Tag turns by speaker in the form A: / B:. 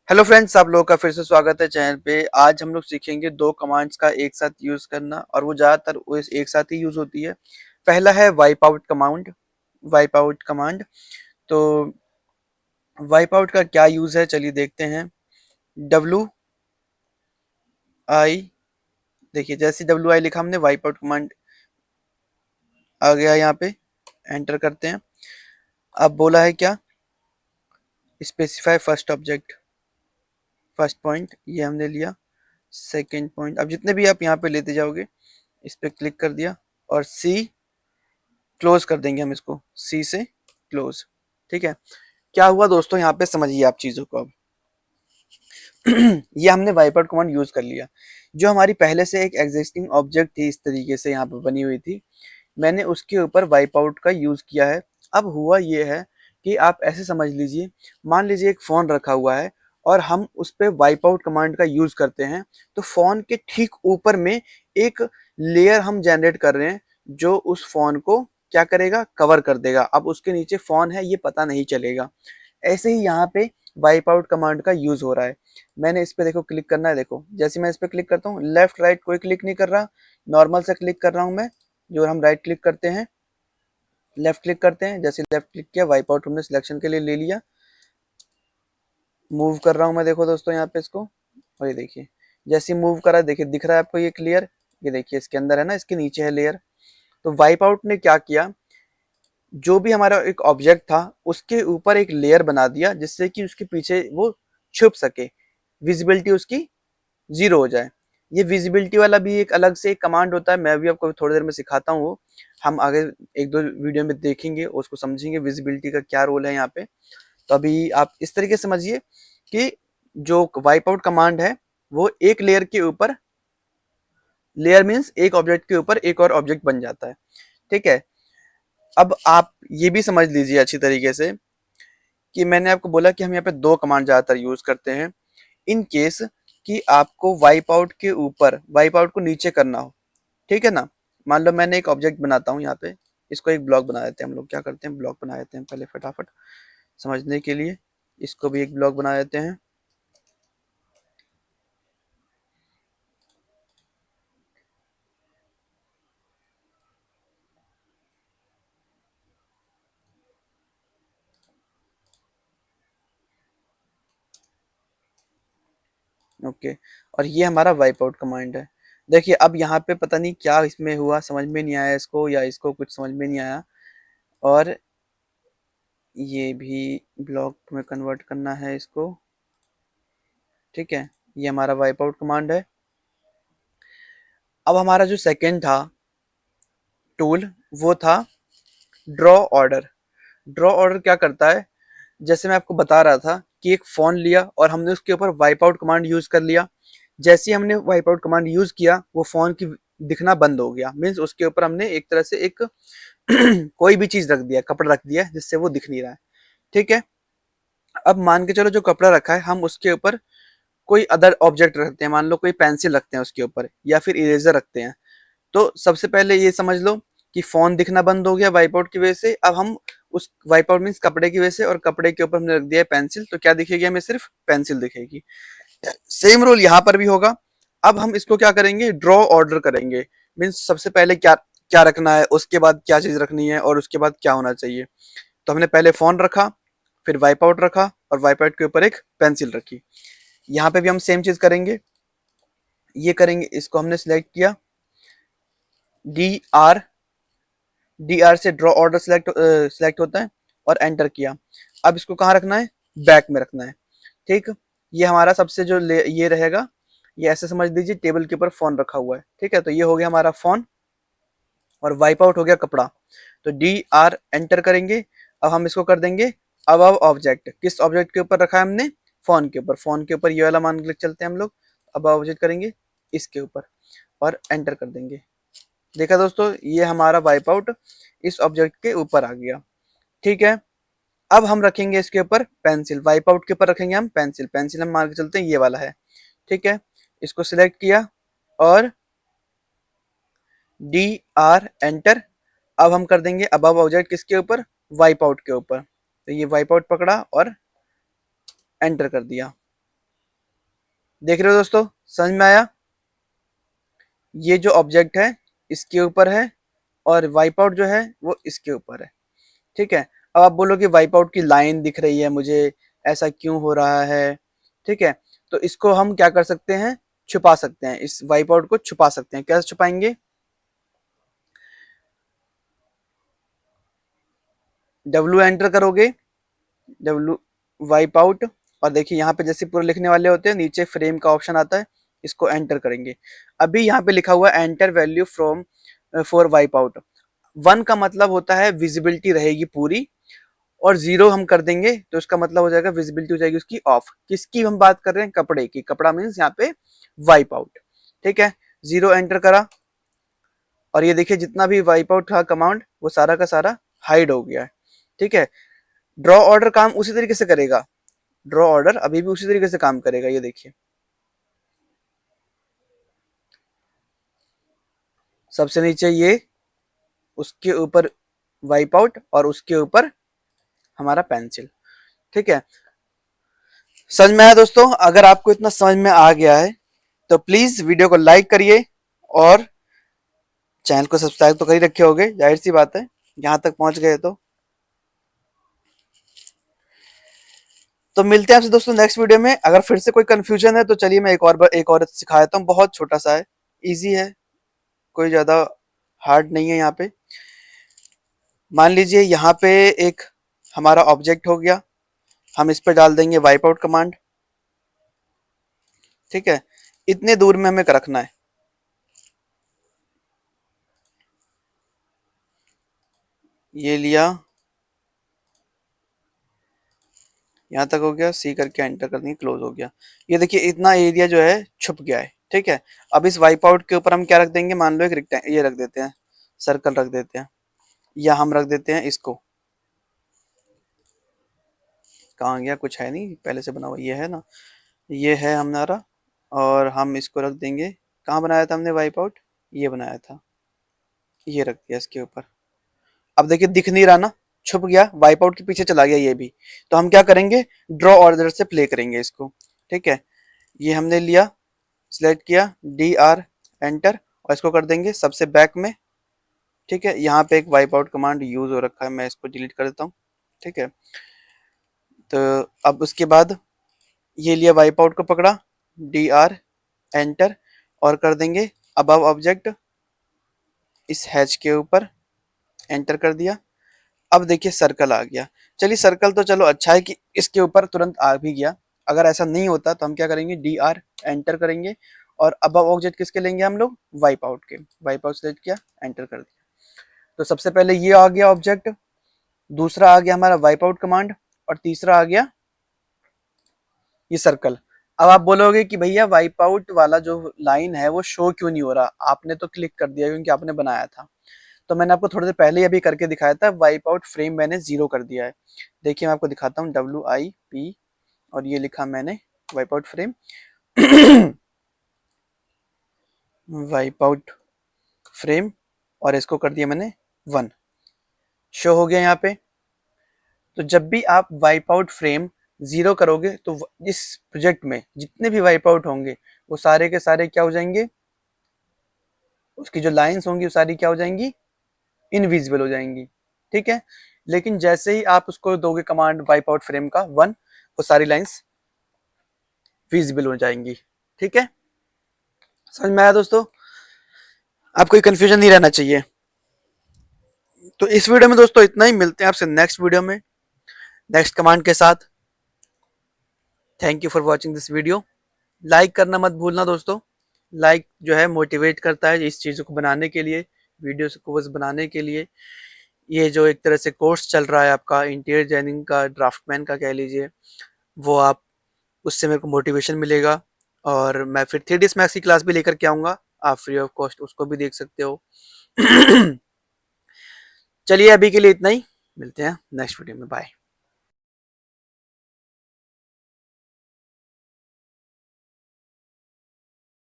A: Hello friends, आप लोगों का फिर से स्वागत है चैनल पे। आज हम लोग सीखेंगे दो कमांड्स का एक साथ यूज करना, और वो ज्यादातर वो एक साथ ही यूज होती है। पहला है wipe out command. Wipe out command, तो वाइप आउट का क्या यूज है चलिए देखते हैं। डब्ल्यू आई, देखिए जैसे डब्ल्यू आई लिखा हमने, वाइप आउट कमांड आ गया यहाँ पे। एंटर करते हैं। अब बोला है क्या, specify first object. First point ये हमने लिया। सेकेंड पॉइंट, अब जितने भी आप यहाँ पे लेते जाओगे, इस पे क्लिक कर दिया और सी क्लोज कर देंगे हम इसको, सी से क्लोज। ठीक है, क्या हुआ दोस्तों, यहाँ पे समझिए आप चीजों को। अब ये हमने वाइप आउट कमांड यूज कर लिया। जो हमारी पहले से एक एग्जिस्टिंग ऑब्जेक्ट थी, इस तरीके से यहाँ पे बनी हुई थी, मैंने उसके ऊपर वाइप आउट का यूज किया है। अब हुआ ये है कि आप ऐसे समझ लीजिए, मान लीजिए एक फोन रखा हुआ है और हम उस पर वाइप आउट कमांड का यूज करते हैं, तो फोन के ठीक ऊपर में एक लेयर हम जनरेट कर रहे हैं जो उस फोन को क्या करेगा, कवर कर देगा। अब उसके नीचे फोन है ये पता नहीं चलेगा। ऐसे ही यहाँ पे वाइप आउट कमांड का यूज हो रहा है। मैंने इस पे देखो क्लिक करना है, देखो जैसे मैं इस पे क्लिक करता हूँ, लेफ्ट राइट कोई क्लिक नहीं कर रहा, नॉर्मल से क्लिक कर रहा हूँ मैं। जो हम राइट क्लिक करते हैं, लेफ्ट क्लिक करते हैं, जैसे लेफ्ट क्लिक किया वाइप आउट हमने सिलेक्शन के लिए ले लिया। मूव कर रहा हूँ मैं, देखो दोस्तों यहाँ पे इसको, और ये देखिए जैसे मूव करा, देखिए दिख रहा है आपको ये क्लियर। ये देखिए इसके अंदर है ना, इसके नीचे है लेयर। तो वाइप आउट ने क्या किया, जो भी हमारा एक ऑब्जेक्ट था उसके ऊपर एक लेयर बना दिया, जिससे कि उसके पीछे वो छुप सके, विजिबिलिटी उसकी जीरो हो जाए। ये विजिबिलिटी वाला भी एक अलग से एक कमांड होता है, मैं भी आपको थोड़ी देर में सिखाता हूँ। वो हम आगे एक दो वीडियो में देखेंगे, उसको समझेंगे विजिबिलिटी का क्या रोल है यहाँ पे। तो अभी आप इस तरीके से समझिए कि जो वाइप आउट कमांड है वो एक लेयर के ऊपर, लेयर मीन्स एक ऑब्जेक्ट के ऊपर एक और ऑब्जेक्ट बन जाता है। ठीक है, अब आप ये भी समझ लीजिए अच्छी तरीके से कि मैंने आपको बोला कि हम यहाँ पे दो कमांड ज्यादातर यूज करते हैं। इन केस कि आपको वाइप आउट के ऊपर वाइप आउट को नीचे करना हो, ठीक है ना। मान लो मैंने एक ऑब्जेक्ट बनाता हूँ यहाँ पे, इसको एक ब्लॉक बना देते हैं। हम लोग क्या करते हैं, ब्लॉक बना देते हैं पहले फटाफट समझने के लिए। इसको भी एक ब्लॉक बना देते हैं। ओके, और ये हमारा वाइप आउट कमांड है। देखिए अब यहाँ पे पता नहीं क्या इसमें हुआ, समझ में नहीं आया इसको, या इसको कुछ समझ में नहीं आया। और ये भी ब्लॉक में कन्वर्ट करना है इसको। ठीक है, ये हमारा वाइप आउट कमांड है। अब हमारा जो सेकंड था टूल, वो था ड्रॉ ऑर्डर। ड्रॉ ऑर्डर क्या करता है, जैसे मैं आपको बता रहा था कि एक फोन लिया और हमने उसके ऊपर वाइप आउट कमांड यूज कर लिया। जैसे ही हमने वाइप आउट कमांड यूज किया, वो फोन की दिखना बंद हो गया। मीन्स उसके ऊपर हमने एक तरह से एक कोई भी चीज रख दिया, कपड़ा रख दिया, जिससे वो दिख नहीं रहा है। ठीक है, अब मान के चलो जो कपड़ा रखा है हम उसके ऊपर कोई अदर ऑब्जेक्ट रखते हैं, मान लो कोई पेंसिल रखते हैं उसके ऊपर, या फिर इरेजर रखते हैं। तो सबसे पहले ये समझ लो कि फोन दिखना बंद हो गया वाइप आउट की वजह से। अब हम उस वाइप आउट मीन्स कपड़े की वजह से, और कपड़े के ऊपर हमने रख दिया है पेंसिल, तो क्या दिखेगी हमें, सिर्फ पेंसिल दिखेगी। सेम रोल यहाँ पर भी होगा। अब हम इसको क्या करेंगे, ड्रॉ ऑर्डर करेंगे। मीन्स सबसे पहले क्या क्या रखना है, उसके बाद क्या चीज रखनी है, और उसके बाद क्या होना चाहिए। तो हमने पहले फोन रखा, फिर वाइप आउट रखा, और वाइप आउट के ऊपर एक पेंसिल रखी। यहाँ पे भी हम सेम चीज करेंगे। ये करेंगे, इसको हमने सिलेक्ट किया, डी आर, डी आर से ड्रॉ ऑर्डर सिलेक्ट होता है, और एंटर किया। अब इसको कहाँ रखना है, बैक में रखना है। ठीक, ये हमारा सबसे जो ये रहेगा, ये ऐसे समझ लीजिए टेबल के ऊपर फोन रखा हुआ है। ठीक है, तो ये हो गया हमारा फोन, और वाइप आउट हो गया कपड़ा। तो डी आर एंटर करेंगे। अब हम इसको कर देंगे अब ऑब्जेक्ट। किस ऑब्जेक्ट के ऊपर रखा है हमने, फोन के ऊपर। फोन के ऊपर ये वाला मान के चलते हैं हम लोग। अब ऑब्जेक्ट करेंगे इसके ऊपर, और एंटर कर देंगे। देखा दोस्तों, ये हमारा वाइप आउट इस ऑब्जेक्ट के ऊपर आ गया। ठीक है, अब हम रखेंगे इसके ऊपर पेंसिल। वाइप आउट के ऊपर रखेंगे हम पेंसिल। पेंसिल हम मान के चलते हैं ये वाला है। ठीक है, इसको सिलेक्ट किया और डी आर एंटर। अब हम कर देंगे अबव ऑब्जेक्ट किसके ऊपर, वाइप आउट के ऊपर। तो ये वाइप आउट पकड़ा और एंटर कर दिया। देख रहे हो दोस्तों, समझ में आया? ये जो ऑब्जेक्ट है इसके ऊपर है और वाइप आउट जो है वो इसके ऊपर है। ठीक है, अब आप बोलो कि वाइप आउट की लाइन दिख रही है मुझे, ऐसा क्यों हो रहा है? ठीक है, तो इसको हम क्या कर सकते हैं, छुपा सकते हैं, इस वाइप आउट को छुपा सकते हैं। कैसे छुपाएंगे? डब्ल्यू एंटर करोगे, डब्ल्यू वाइप आउट, और देखिए यहाँ पे जैसे पूरे लिखने वाले होते हैं नीचे फ्रेम का ऑप्शन आता है, इसको एंटर करेंगे। अभी यहाँ पे लिखा हुआ है enter value from for wipe out. 1 का मतलब होता है विजिबिलिटी रहेगी पूरी, और 0 हम कर देंगे तो इसका मतलब हो जाएगा विजिबिलिटी हो जाएगी उसकी ऑफ। किसकी हम बात कर रहे हैं? कपड़े की। कपड़ा मीन्स यहाँ पे वाइप आउट। ठीक है, 0 एंटर करा, और ये देखिए जितना भी वाइप आउट था कमांड वो सारा का सारा हाइड हो गया है। ठीक है, ड्रॉ ऑर्डर काम उसी तरीके से करेगा, ड्रॉ ऑर्डर अभी भी उसी तरीके से काम करेगा। ये देखिए सबसे नीचे ये, उसके ऊपर वाइप आउट, और उसके ऊपर हमारा पेंसिल। ठीक है, समझ में आया दोस्तों? अगर आपको इतना समझ में आ गया है तो प्लीज वीडियो को लाइक करिए, और चैनल को सब्सक्राइब तो कर ही रखे होगे, जाहिर सी बात है, यहाँ तक पहुंच गए तो मिलते हैं आपसे दोस्तों नेक्स्ट वीडियो में। अगर फिर से कोई कंफ्यूजन है तो चलिए मैं एक और सिखा देता हूँ, बहुत छोटा सा है, इजी है, कोई ज्यादा हार्ड नहीं है। यहाँ पे मान लीजिए यहाँ पे एक हमारा ऑब्जेक्ट हो गया, हम इस पे डाल देंगे वाइप आउट कमांड। ठीक है, इतने दूर में हमें रखना है, ये लिया, यहाँ तक हो गया, सी करके एंटर कर देंगे, क्लोज हो गया। ये देखिए इतना एरिया जो है छुप गया है। ठीक है, अब इस वाइप आउट के ऊपर हम क्या रख देंगे, मान लो एक ये रख देते हैं, सर्कल रख देते हैं, या हम रख देते हैं इसको, कहाँ गया, कुछ है नहीं पहले से बना हुआ, ये है ना, ये है हमारा, और हम इसको रख देंगे, कहाँ बनाया था हमने वाइप आउट, ये बनाया था, ये रख दिया इसके ऊपर। अब देखिए दिख नहीं रहा ना, छुप गया, वाइप आउट के पीछे चला गया ये भी। तो हम क्या करेंगे, ड्रॉ ऑर्डर से प्ले करेंगे इसको। ठीक है, ये हमने लिया, सिलेक्ट किया, डी आर एंटर, और इसको कर देंगे सबसे बैक में। ठीक है, यहाँ पे एक वाइप आउट कमांड यूज हो रखा है, मैं इसको डिलीट कर देता हूँ। ठीक है, तो अब उसके बाद ये लिया, वाइप आउट को पकड़ा, डी आर एंटर, और कर देंगे अबव ऑब्जेक्ट, इस हैच के ऊपर एंटर कर दिया। अब देखिए सर्कल आ गया। चलिए सर्कल तो चलो अच्छा है कि इसके ऊपर तुरंत आ भी गया। अगर ऐसा नहीं होता तो हम क्या करेंगे, डी आर एंटर करेंगे, और अबव ऑब्जेक्ट किसके लेंगे हम लोग, वाइप आउट के। वाइप आउट सेलेक्ट किया, एंटर कर दिया, तो सबसे पहले ये आ गया ऑब्जेक्ट, दूसरा आ गया हमारा वाइप आउट कमांड, और तीसरा आ गया ये सर्कल। अब आप बोलोगे कि भैया वाइप आउट वाला जो लाइन है वो शो क्यों नहीं हो रहा, आपने तो क्लिक कर दिया क्योंकि आपने बनाया था। तो मैंने आपको थोड़ी देर पहले ही अभी करके दिखाया था, वाइप आउट फ्रेम मैंने 0 कर दिया है। देखिए मैं आपको दिखाता हूँ, WIP, और ये लिखा मैंने wipe out frame, wipe out frame, और इसको कर दिया मैंने 1, शो हो गया यहाँ पे। तो जब भी आप वाइप आउट फ्रेम 0 करोगे तो इस प्रोजेक्ट में जितने भी वाइप आउट होंगे वो सारे के सारे क्या हो जाएंगे, उसकी जो लाइंस होंगी वो सारी क्या हो जाएंगी, इनविजिबल हो जाएंगी। ठीक है, लेकिन जैसे ही आप उसको दोगे कमांड वाइप आउट फ्रेम का 1, वो सारी लाइंस विजिबल हो जाएंगी। ठीक है, समझ में आया दोस्तों? आप कोई कंफ्यूजन नहीं रहना चाहिए। तो इस वीडियो में दोस्तों इतना ही, मिलते हैं आपसे नेक्स्ट वीडियो में नेक्स्ट कमांड के साथ। Thank you for watching this video. Like करना मत भूलना दोस्तों, लाइक जो है मोटिवेट करता है इस चीज़ों को बनाने के लिए, वीडियो को बस बनाने के लिए। ये जो एक तरह से कोर्स चल रहा है आपका इंटीरियर डिजाइनिंग का, ड्राफ्टमैन का कह लीजिए, वो आप, उससे मेरे को मोटिवेशन मिलेगा, और मैं फिर 3ds मैक्स की क्लास भी लेकर के आऊँगा, आप फ्री ऑफ कॉस्ट उसको भी देख सकते हो। चलिए अभी के लिए इतना ही, मिलते हैं नेक्स्ट वीडियो में, बाय।